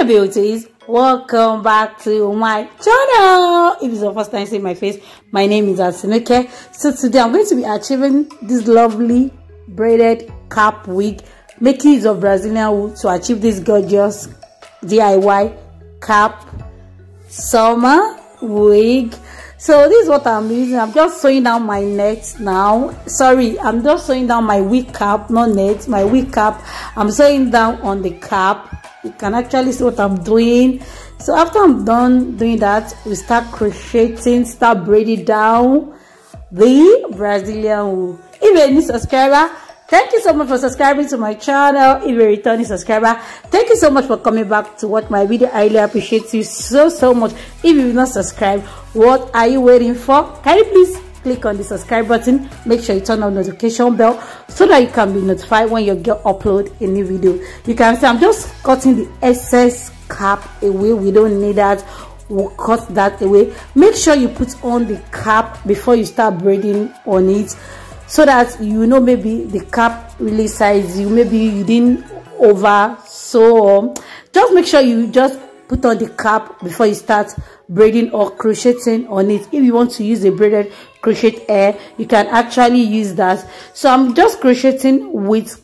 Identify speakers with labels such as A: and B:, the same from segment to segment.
A: beauties, welcome back to my channel. If it's your first time seeing my face, my name is Atinúkẹ́. So today I'm going to be achieving this lovely braided cap wig, making use of Brazilian wool to achieve this gorgeous DIY cap summer wig. So this is what I'm using. I'm just sewing down my net now. Sorry, I'm just sewing down my wig cap, not net, my wig cap. I'm sewing down on the cap. You can actually see what I'm doing. So after I'm done doing that, we start crocheting, start braiding down the Brazilian wool. If you're a new subscriber, thank you so much for subscribing to my channel. If you're a returning subscriber, thank you so much for coming back to watch my video. I really appreciate you so much. If you've not subscribed, what are you waiting for? Can you please click on the subscribe button? Make sure you turn on the notification bell so that you can be notified when your girl upload a new video. You can see I'm just cutting the excess cap away. We don't need that. We'll cut that away. Make sure you put on the cap before you start braiding on it, so that you know maybe the cap really size you, maybe you didn't over sew. Just make sure you just put on the cap before you start braiding or crocheting on it. If you want to use a braided crochet hair, you can actually use that. So I'm just crocheting with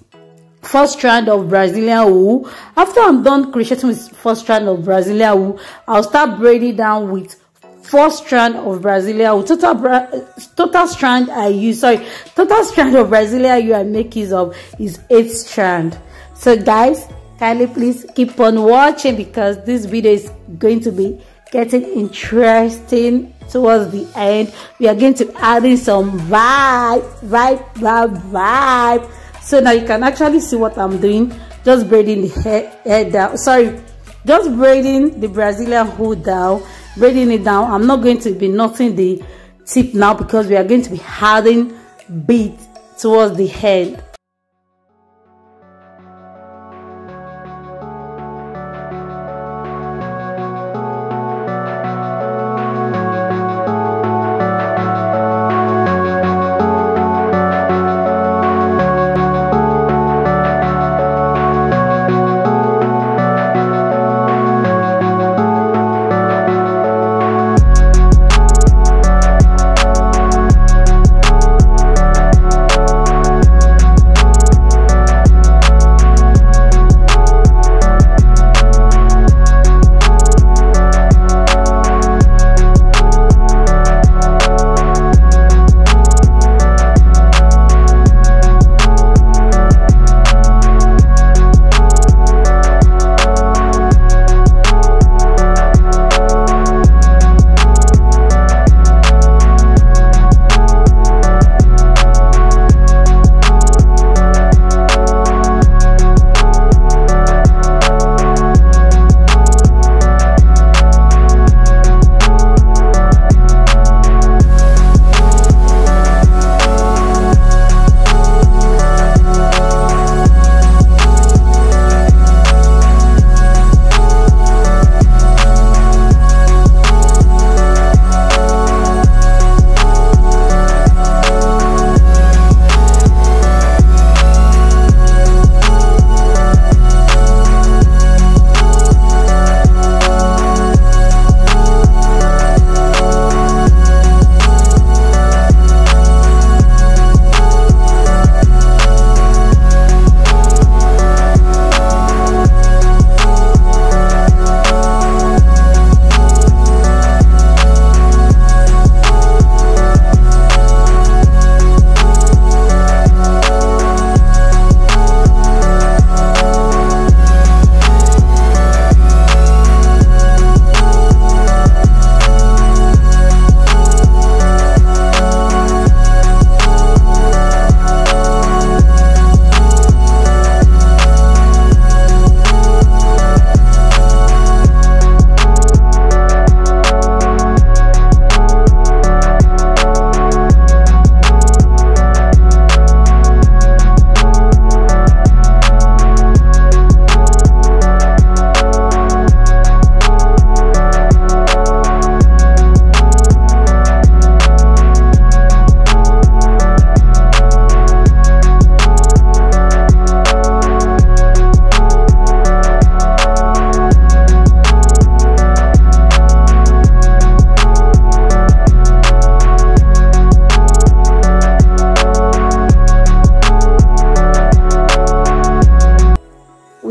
A: first strand of Brazilian wool. After I'm done crocheting with first strand of Brazilian wool, I'll start braiding down with fourth strand of Brazilian wool. Total strand of Brazilian wool I make use of is 8 strand. So guys, kindly please keep on watching, because this video is going to be getting interesting towards the end. We are going to add in some vibe. So now you can actually see what I'm doing. Just braiding the hair down. Sorry, just braiding the Brazilian wool down, braiding it down. I'm not going to be knotting the tip now, because we are going to be adding beads towards the head.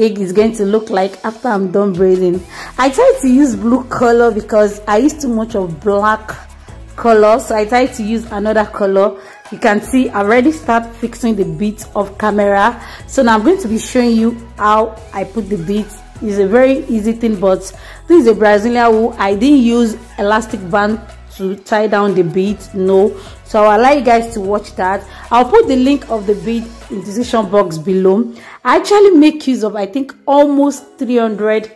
A: wig is going to look like after I'm done braiding. I try to use blue color because I use too much of black color, so I try to use another color. You can see I already start fixing the beads off camera, so now I'm going to be showing you how I put the beads. It's a very easy thing, but this is a Brazilian wool. I didn't use elastic band to tie down the beads, no, so I'll allow you guys to watch that. I'll put the link of the bead in the description box below. I actually make use of, I think, almost 300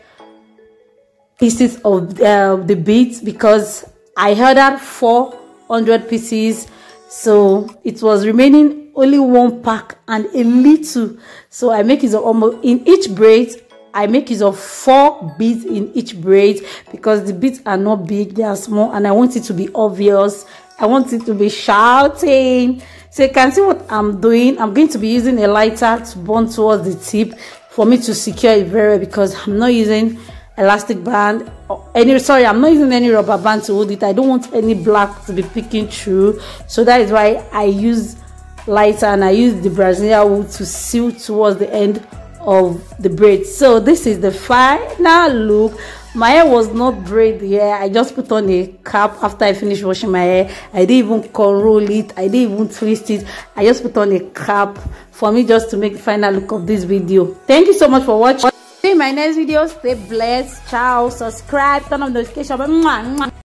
A: pieces of the beads because I ordered 400 pieces, so it was remaining only one pack and a little, so I make use of almost in each braid. I make use of 4 beads in each braid because the beads are not big, they are small, and I want it to be obvious. I want it to be shouting. So you can see what I'm doing. I'm going to be using a lighter to burn towards the tip for me to secure it very well, because I'm not using elastic band or I'm not using any rubber band to hold it. I don't want any black to be peeking through, so that is why I use lighter and I use the Brazilian wool to seal towards the end of the braid. So this is the final look. My hair was not braided here. I just put on a cap after I finished washing my hair. I didn't even curl it, I didn't even twist it. I just put on a cap for me just to make the final look of this video. Thank you so much for watching. See you in my next video. Stay blessed. Ciao. Subscribe, turn on the notification bell.